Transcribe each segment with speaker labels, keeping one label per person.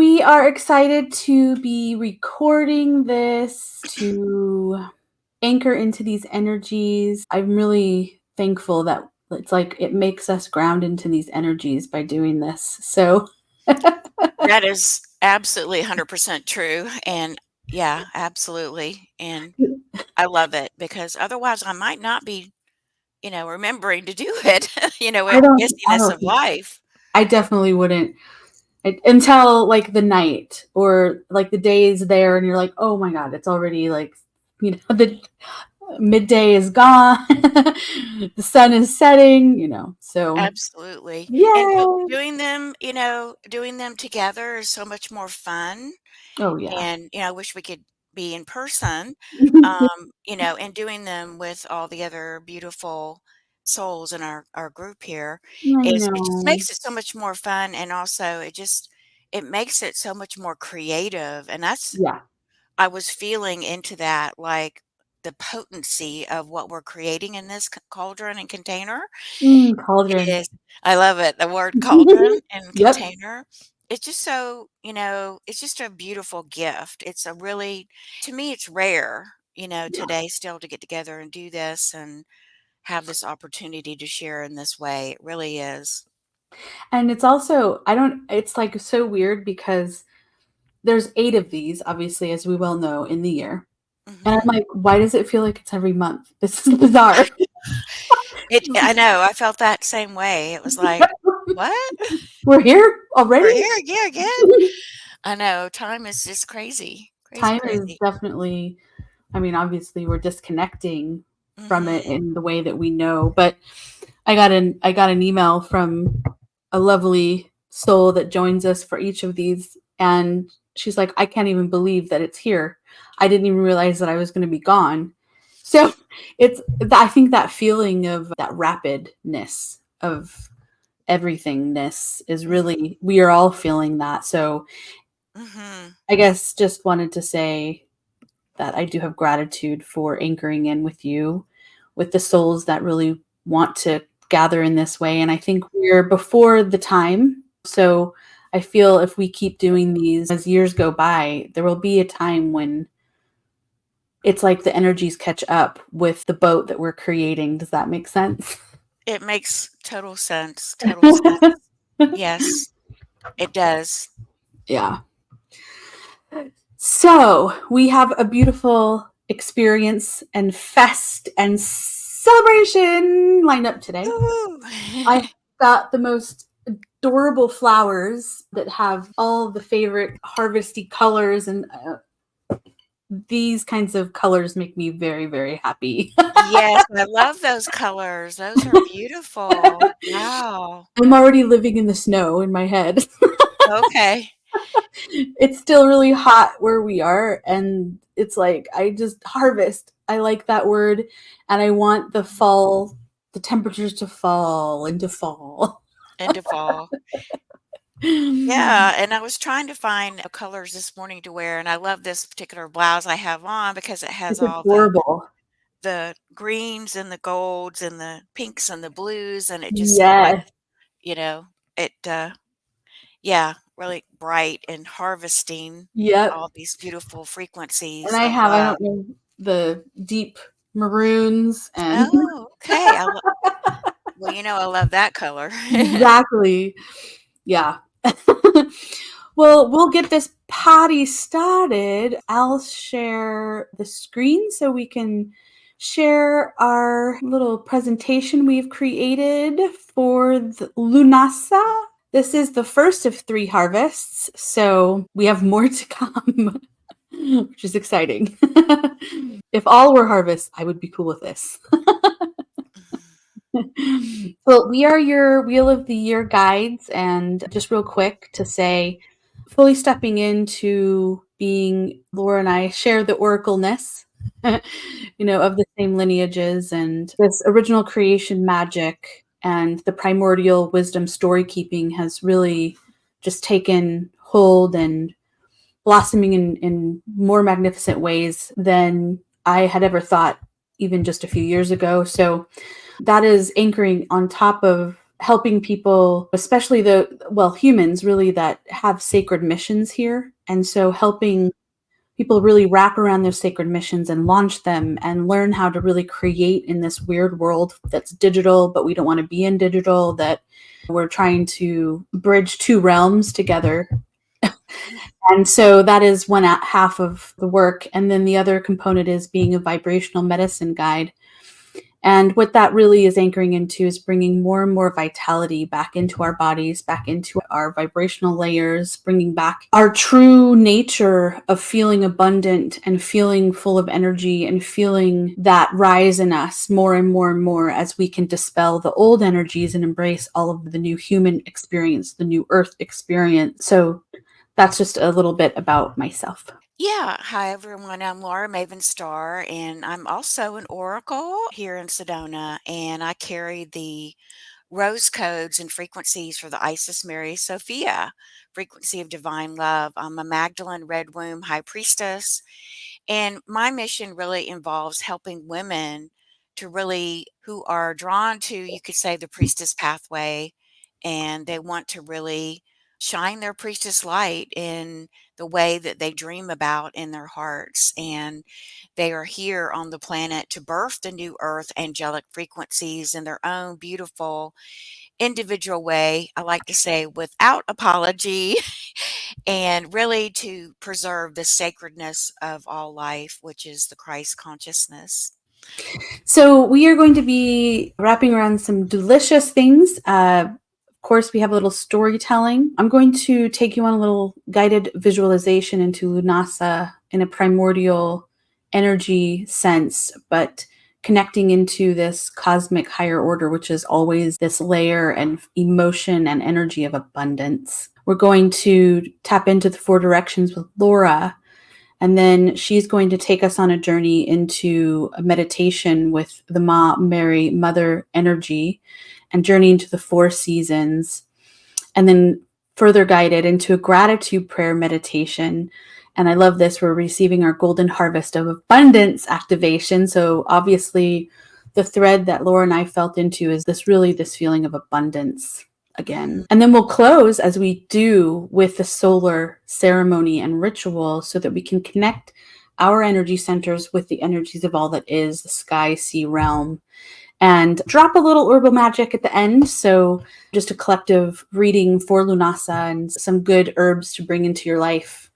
Speaker 1: We are excited to be recording this to anchor into these energies. I'm really thankful that it's like it makes us ground into these energies by doing this. So,
Speaker 2: That is absolutely 100% true, and yeah, absolutely, and I love it because otherwise I might not be, remembering to do it, with
Speaker 1: I
Speaker 2: busyness
Speaker 1: don't
Speaker 2: of
Speaker 1: think
Speaker 2: life.
Speaker 1: I definitely wouldn't until like the night or like the day is there and you're like, oh my God, it's already like, the midday is gone, the sun is setting, so
Speaker 2: Absolutely, and
Speaker 1: yeah.
Speaker 2: doing them together is so much more fun,
Speaker 1: Oh yeah.
Speaker 2: and, I wish we could be in person, and doing them with all the other beautiful souls in our group here
Speaker 1: I
Speaker 2: is it just
Speaker 1: know.
Speaker 2: makes it so much more fun, and also it makes it so much more creative, and that's
Speaker 1: Yeah.
Speaker 2: I was feeling into that, like, the potency of what we're creating in this cauldron and container
Speaker 1: Cauldron.
Speaker 2: is I love it, the word cauldron and
Speaker 1: Yep.
Speaker 2: container. It's just so, it's just a beautiful gift. It's a really to me, it's rare,
Speaker 1: Yeah.
Speaker 2: today still to get together and do this and have this opportunity to share in this way. It really is.
Speaker 1: And it's also I don't it's like so weird because there's 8 of these, obviously, as we well know, in the year. And I'm
Speaker 2: Mhm.
Speaker 1: like, why does it feel like it's every month? This is bizarre.
Speaker 2: I know, I felt that same way. It was like, "What?
Speaker 1: We're here
Speaker 2: We're
Speaker 1: already?
Speaker 2: here again?" I know, time is just crazy. Crazy,
Speaker 1: Time is
Speaker 2: crazy.
Speaker 1: definitely I mean, obviously we're disconnecting from it
Speaker 2: Mhm.
Speaker 1: in the way that we know, but I got an email from a lovely soul that joins us for each of these, and she's like, "I can't even believe that it's here. I didn't even realize that I was going to be gone." So it's I think that feeling of that rapidness of everythingness is
Speaker 2: Mhm.
Speaker 1: really we are all feeling that. So
Speaker 2: Mhm.
Speaker 1: I guess just wanted to say that I do have gratitude for anchoring in with you, with the souls that really want to gather in this way. And I think we're before the time. So I feel if we keep doing these as years go by, there will be a time when it's like the energies catch up with the boat that we're creating. Does that make sense?
Speaker 2: It makes total sense, total sense. Yes, it does.
Speaker 1: Yeah. So we have a beautiful experience and fest and celebration lined up today.
Speaker 2: Woo!
Speaker 1: I got the most adorable flowers that have all the favorite harvesty colors, and these kinds of colors make me very, very happy.
Speaker 2: Yes, I love those colors. Those are beautiful. Wow.
Speaker 1: I'm already living in the snow in my head.
Speaker 2: Okay.
Speaker 1: It's still really hot where we are, and it's like I just harvest. I like that word, and I want the temperatures to fall into fall.
Speaker 2: Into fall. Yeah, and I was trying to find colors this morning to wear, and I love this particular blouse I have on because it has
Speaker 1: It's
Speaker 2: all
Speaker 1: adorable.
Speaker 2: the greens and the golds and the pinks and the blues, and it just seemed like,
Speaker 1: Yes.
Speaker 2: you know, yeah, really bright and harvesting
Speaker 1: Yep.
Speaker 2: all these beautiful
Speaker 1: And
Speaker 2: frequencies
Speaker 1: I
Speaker 2: of
Speaker 1: have, I
Speaker 2: love.
Speaker 1: don't know, the deep maroons and
Speaker 2: Oh, okay. Well, I love that color.
Speaker 1: exactly. Yeah. Well, we'll get this party started. I'll share the screen so we can share our little presentation we've created for the Lughnasa. This is the first of 3 harvests, so we have more to come, which is exciting. If all were harvests, I would be cool with this. Well, we are your Wheel of the Year guides, and just real quick to say, fully stepping into being Laura and I share the oracleness, of the same lineages and this original creation magic and the primordial wisdom story keeping has really just taken hold and blossoming in more magnificent ways than I had ever thought, even just a few years ago. So that is anchoring on top of helping people, especially humans really that have sacred missions here. And so helping people really wrap around those sacred missions and launch them and learn how to really create in this weird world that's digital, but we don't want to be in digital, that we're trying to bridge two realms together. And so that is one half of the work. And then the other component is being a vibrational medicine guide. And what that really is anchoring into is bringing more and more vitality back into our bodies, back into our vibrational layers, bringing back our true nature of feeling abundant and feeling full of energy and feeling that rise in us more and more and more as we can dispel the old energies and embrace all of the new human experience, the new earth experience. So that's just a little bit about myself.
Speaker 2: Yeah. Hi, everyone. I'm Laura Maven Starr, and I'm also an oracle here in Sedona, and I carry the rose codes and frequencies for the Isis Mary Sophia frequency of divine love. I'm a Magdalene Red Womb High Priestess, and my mission really involves helping women to really who are drawn to, you could say, the priestess pathway, and they want to really shine their priestess light in the way that they dream about in their hearts. And they are here on the planet to birth the new earth angelic frequencies in their own beautiful individual way. I like to say without apology, and really to preserve the sacredness of all life, which is the Christ consciousness.
Speaker 1: So we are going to be wrapping around some delicious things. Of course, we have a little storytelling. I'm going to take you on a little guided visualization into Lughnasa in a primordial energy sense, but connecting into this cosmic higher order, which is always this layer and emotion and energy of abundance. We're going to tap into the four directions with Laura, and then she's going to take us on a journey into a meditation with the Ma Mary Mother energy and journey into the four seasons. And then further guided into a gratitude prayer meditation. And I love this. We're receiving our golden harvest of abundance activation. So obviously the thread that Laura and I felt into is this feeling of abundance again. And then we'll close as we do with the solar ceremony and ritual so that we can connect our energy centers with the energies of all that is the sky, sea realm, and drop a little herbal magic at the end. So just a collective reading for Lughnasa and some good herbs to bring into your life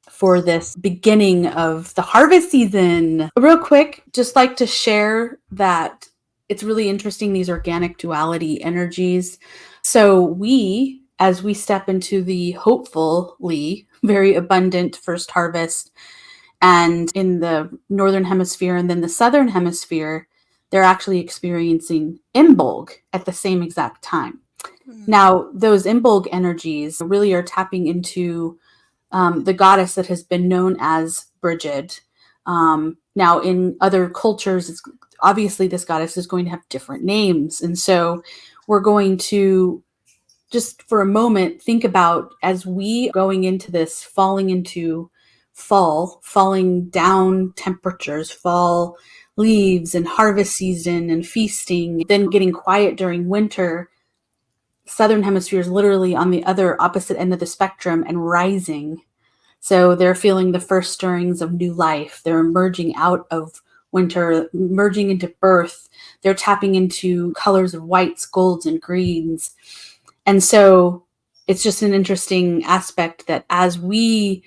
Speaker 1: for this beginning of the harvest season. Real quick, just like to share that it's really interesting, these organic duality energies. So we, as we step into the hopefully very abundant first harvest, and in the northern hemisphere and then the southern hemisphere, they're actually experiencing Imbolg at the same exact time. Now, those Imbolg energies really are tapping into the goddess that has been known as Brigid. Now, in other cultures, obviously this goddess is going to have different names. And so we're going to just for a moment think about, as we going into this, falling into fall, falling down temperatures, fall leaves and harvest season and feasting, then getting quiet during winter. Southern hemisphere is literally on the other opposite end of the spectrum and rising. So they're feeling the first stirrings of new life. They're emerging out of winter, merging into birth. They're tapping into colors of whites, golds, and greens. And so it's just an interesting aspect that as we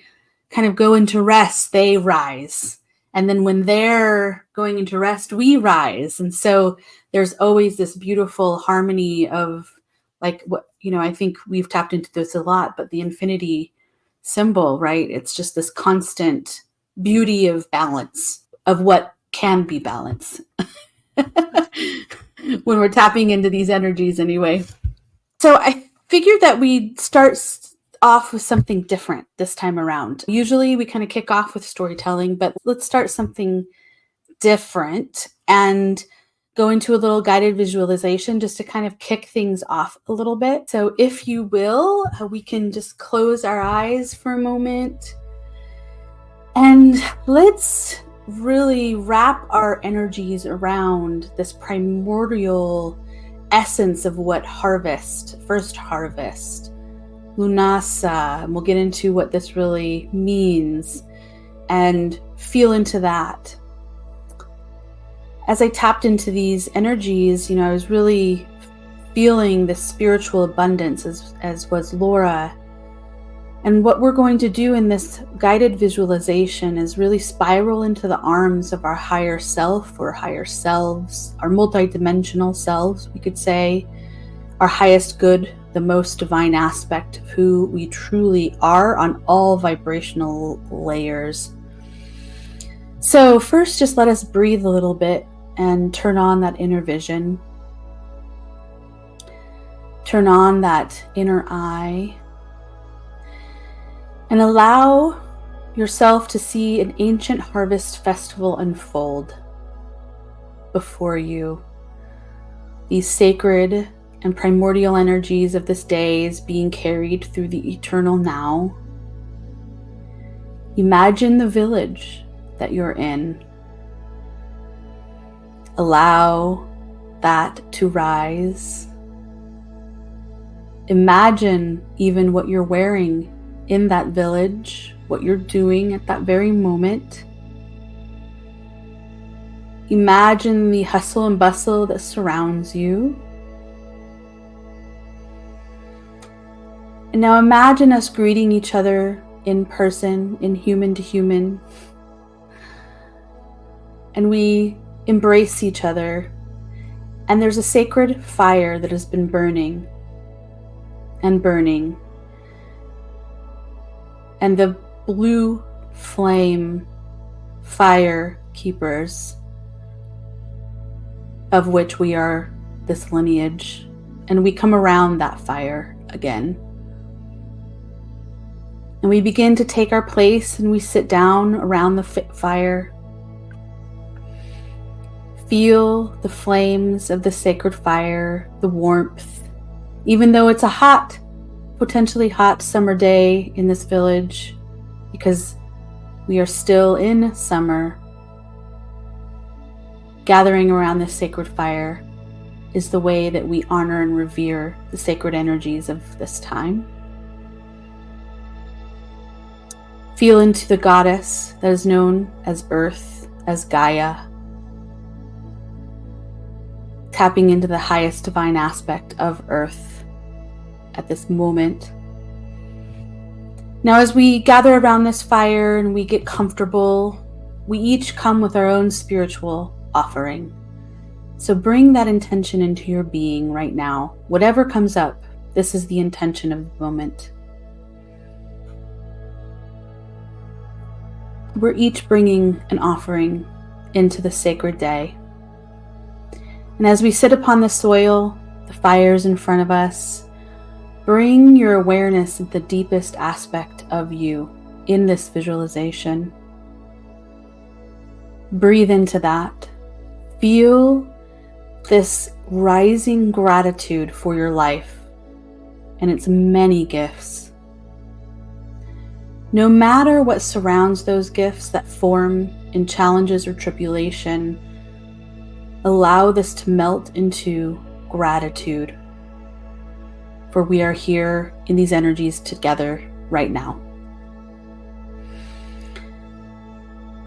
Speaker 1: kind of go into rest, they rise. And then when they're going into rest, we rise. And so there's always this beautiful harmony of, like, what, I think we've tapped into this a lot, but the infinity symbol, right? It's just this constant beauty of balance, of what can be balance when we're tapping into these energies anyway. So I figured that we'd start off with something different this time around. Usually we kind of kick off with storytelling, but let's start something different and go into a little guided visualization just to kind of kick things off a little bit. So if you will, we can just close our eyes for a moment and let's really wrap our energies around this primordial essence of what first harvest, Lughnasa, and we'll get into what this really means and feel into that. As I tapped into these energies, I was really feeling this spiritual abundance as was Laura. And what we're going to do in this guided visualization is really spiral into the arms of our higher self or higher selves, our multidimensional selves, we could say, our highest good, the most divine aspect of who we truly are on all vibrational layers. So first, just let us breathe a little bit and turn on that inner vision. Turn on that inner eye. And allow yourself to see an ancient harvest festival unfold before you. These sacred and primordial energies of this day is being carried through the eternal now. Imagine the village that you're in. Allow that to rise. Imagine even what you're wearing in that village, what you're doing at that very moment. Imagine the hustle and bustle that surrounds you. And now imagine us greeting each other in person, in human to human. And we embrace each other. And there's a sacred fire that has been burning and burning. And the blue flame fire keepers, of which we are this lineage, and we come around that fire again. And we begin to take our place and we sit down around the fire. Feel the flames of the sacred fire, the warmth, even though it's a potentially hot summer day in this village, because we are still in summer. Gathering around this sacred fire is the way that we honor and revere the sacred energies of this time. Feel into the goddess that is known as Earth, as Gaia. Tapping into the highest divine aspect of Earth at this moment. Now, as we gather around this fire and we get comfortable, we each come with our own spiritual offering. So bring that intention into your being right now. Whatever comes up, this is the intention of the moment. We're each bringing an offering into the sacred day. And as we sit upon the soil, the fires in front of us, bring your awareness at the deepest aspect of you in this visualization. Breathe into that. Feel this rising gratitude for your life and its many gifts. No matter what surrounds those gifts that form in challenges or tribulation, allow this to melt into gratitude. For we are here in these energies together right now.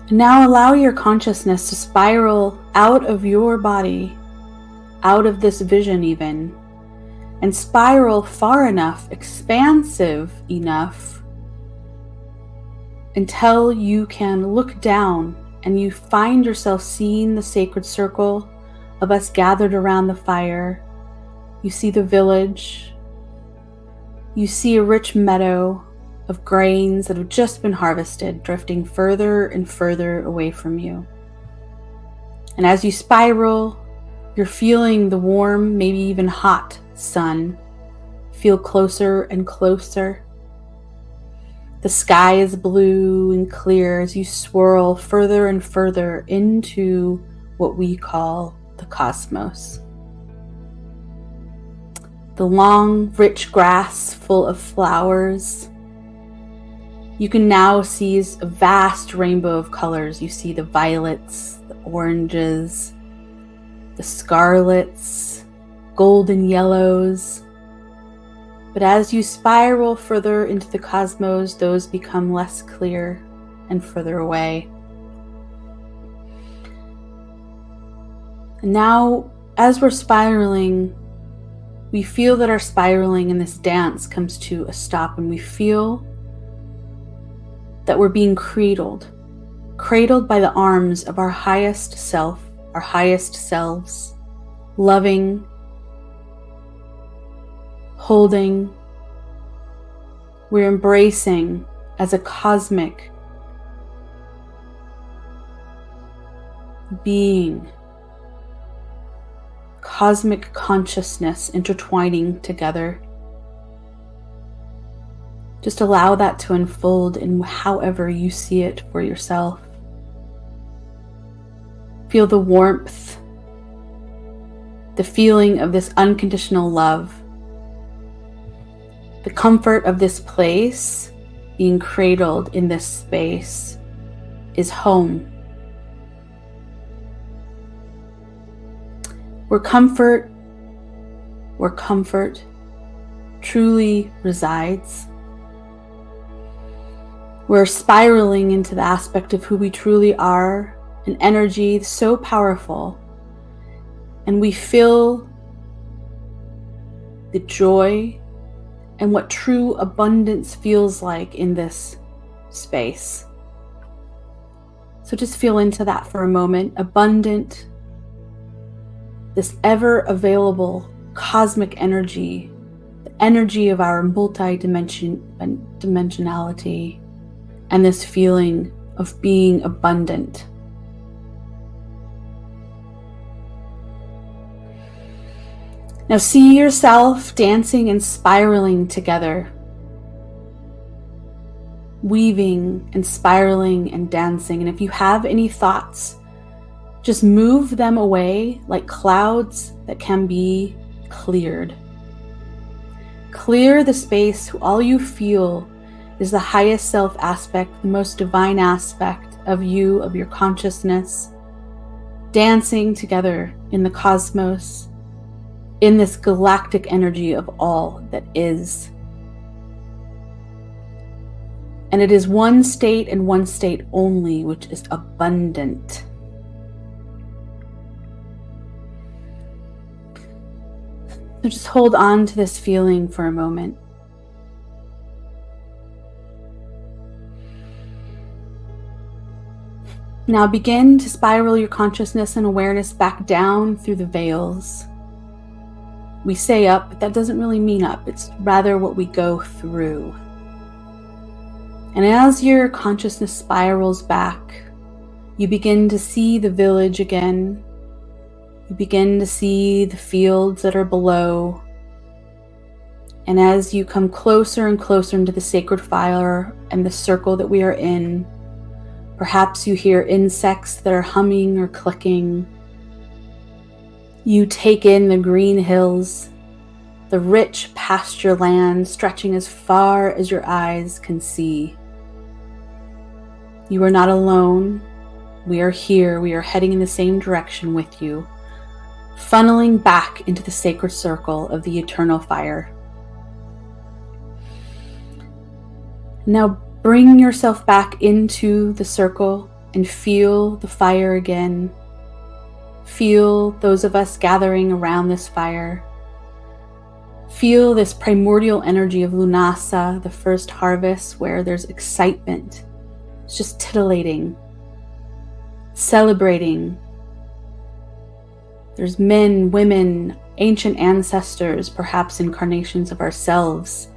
Speaker 1: And now allow your consciousness to spiral out of your body, out of this vision even, and spiral far enough, expansive enough, until you can look down and you find yourself seeing the sacred circle of us gathered around the fire. You see the village. You see a rich meadow of grains that have just been harvested, drifting further and further away from you. And as you spiral, you're feeling the warm, maybe even hot sun feel closer and closer. The sky is blue and clear as you swirl further and further into what we call the cosmos. The long, rich grass full of flowers. You can now see a vast rainbow of colors. You see the violets, the oranges, the scarlets, golden yellows. But as you spiral further into the cosmos, those become less clear and further away. And now, as we're spiraling, we feel that our spiraling in this dance comes to a stop, and we feel that we're being cradled by the arms of our highest self, our highest selves, loving, holding. We're embracing as a cosmic being, cosmic consciousness intertwining together. Just allow that to unfold in however you see it for yourself. Feel the warmth, the feeling of this unconditional love, the comfort of this place. Being cradled in this space is home. Where comfort truly resides. We're spiraling into the aspect of who we truly are, an energy so powerful, and we feel the joy and what true abundance feels like in this space. So just feel into that for a moment. Abundant, this ever available cosmic energy, the energy of our multi-dimensionality, and this feeling of being abundant. Now see yourself dancing and spiraling together, weaving and spiraling and dancing. And if you have any thoughts, just move them away like clouds that can be cleared. Clear the space. All you feel is the highest self aspect, the most divine aspect of you, of your consciousness, dancing together in the cosmos, in this galactic energy of all that is. And it is one state and one state only, which is abundant. So just hold on to this feeling for a moment. Now begin to spiral your consciousness and awareness back down through the veils. We say up, but that doesn't really mean up. It's rather what we go through. And as your consciousness spirals back, you begin to see the village again. You begin to see the fields that are below. And as you come closer and closer into the sacred fire and the circle that we are in, perhaps you hear insects that are humming or clicking. You take in the green hills, the rich pasture land stretching as far as your eyes can see. You are not alone. We are here. We are heading in the same direction with you, funneling back into the sacred circle of the eternal fire. Now bring yourself back into the circle and feel the fire again. Feel those of us gathering around this fire. Feel this primordial energy of Lughnasa, the first harvest, where there's excitement. It's just titillating, celebrating. There's men, women, ancient ancestors, perhaps incarnations of ourselves.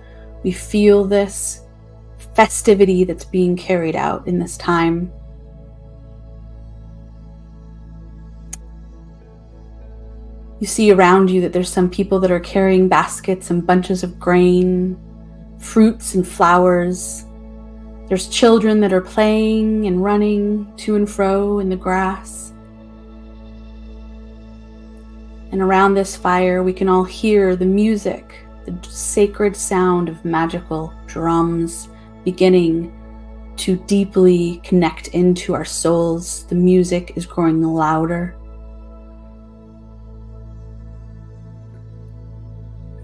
Speaker 1: We feel this festivity that's being carried out in this time. You see around you that there's some people that are carrying baskets and bunches of grain, fruits and flowers. There's children that are playing and running to and fro in the grass. And around this fire, we can all hear the music, the sacred sound of magical drums beginning to deeply connect into our souls. The music is growing louder.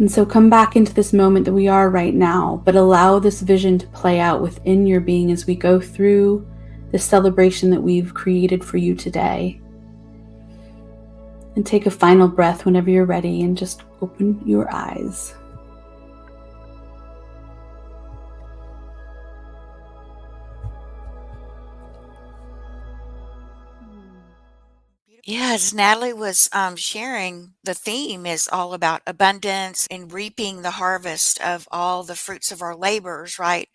Speaker 1: And so come back into this moment that we are right now, but allow this vision to play out within your being as we go through the celebration that we've created for you today. And take a final breath whenever you're ready and just open your eyes.
Speaker 2: Yes, Natalie was sharing, the theme is all about abundance and reaping the harvest of all the fruits of our labors, right?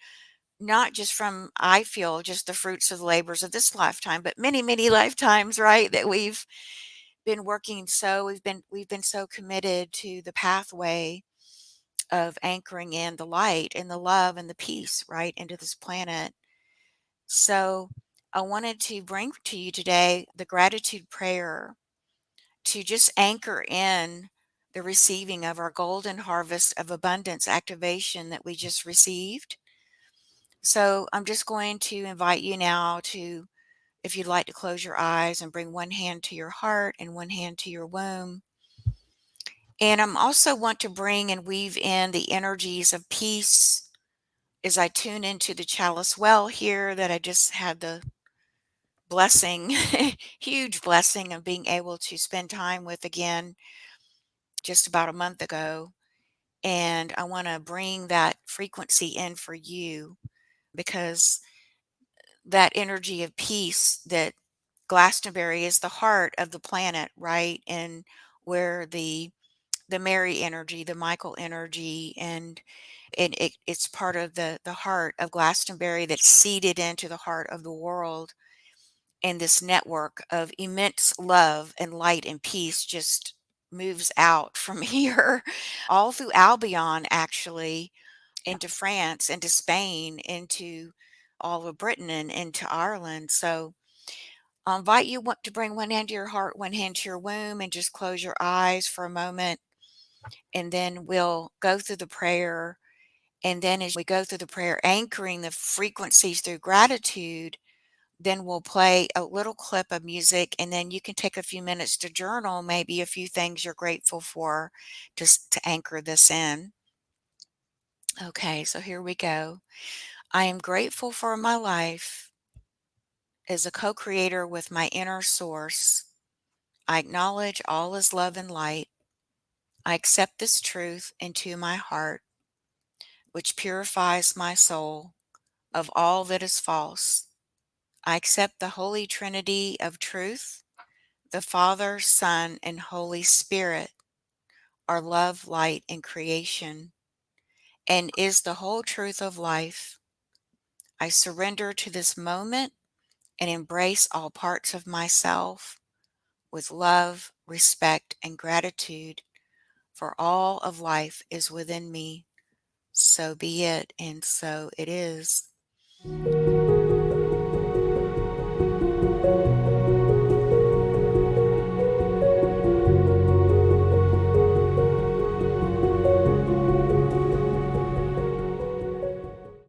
Speaker 2: Not just from, I feel, just the fruits of the labors of this lifetime, but many, many lifetimes, right? That we've been working so we've been so committed to the pathway of anchoring in the light and the love and the peace, right, into this planet. So I wanted to bring to you today the gratitude prayer to just anchor in the receiving of our golden harvest of abundance activation that we just received. So I'm just going to invite you now to, if you'd like to close your eyes and bring one hand to your heart and one hand to your womb. And I'm also want to bring and weave in the energies of peace as I tune into the chalice well here that I just had the blessing, huge blessing of being able to spend time with again just about a month ago. And I want to bring that frequency in for you because that energy of peace that Glastonbury is the heart of the planet, right? And where the Mary energy, the Michael energy, and it's part of the heart of Glastonbury that's seeded into the heart of the world. And this network of immense love and light and peace just moves out from here all through Albion, actually, into France, into Spain, into all of Britain, and into Ireland. So I invite you to bring one hand to your heart, one hand to your womb, and just close your eyes for a moment. And then we'll go through the prayer. And then as we go through the prayer, anchoring the frequencies through gratitude, then we'll play a little clip of music. And then you can take a few minutes to journal, maybe a few things you're grateful for, just to anchor this in. Okay, so here we go. I am grateful for my life as a co creator with my inner source. I acknowledge all is love and light. I accept this truth into my heart, which purifies my soul of all that is false. I accept the Holy Trinity of truth, the Father, Son, and Holy Spirit are love, light, and creation, and is the whole truth of life. I surrender to this moment and embrace all parts of myself with love, respect, and gratitude, for all of life is within me. So be it, and so it is.